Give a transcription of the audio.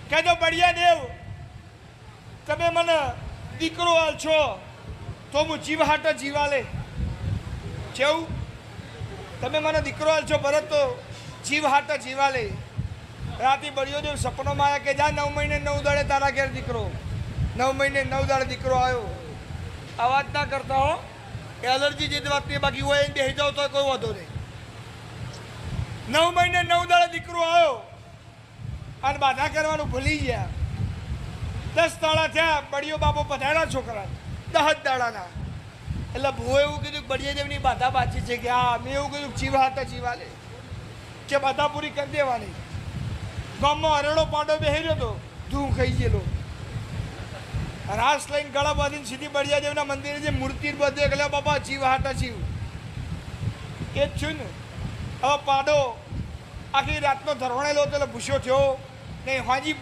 કહેતો બળિયા દેવ તમે મને દીકરો આલશો તો હું જીવ હાટો જીવા લે કેવું તમે મને દીકરો આલશો ભરત તો જીવ હાટો જીવા લે રાતે બળિયો દેવ સપનોમાં આવ્યા કે જા 9 મહિને 9 દાડે તારા ઘેર દીકરો 9 મહિને 9 દાડે દીકરો આવ્યો અવાજ ના કરતા હો એલર્જી જે વાતની બાકી હોય એને બેસી જાવ તો કોઈ વાંધો નહીં 9 મહિને 9 દાડે દીકરો આવ્યો અને બાધા કરવાનું ભૂલી ગયા 10 દાડા થયા બળિયો બાપો પધાર્યા છોકરા 10 દાડાના એટલે ભૂએ એવું કીધું બળિયા દેવની બાધા બાચી છે કે હા મેં એવું કીધું જીવા હતા જીવા લે કે બાધા પૂરી કરી દેવાની ગામમાં હરડો પાડો બેસી રહ્યો હતો ધૂમ ખાઈ ગયેલો રાસ લઈને ગળા બાંધીને સીધી બળિયા દેવના મંદિરે જે મૂર્તિ બધે એટલે બાપા જીવ હાટા જીવ એ જ છું ને હવે પાડો આખી રાતનો ધરવણેલો એટલે ભૂસ્યો થયો નહીં હાજી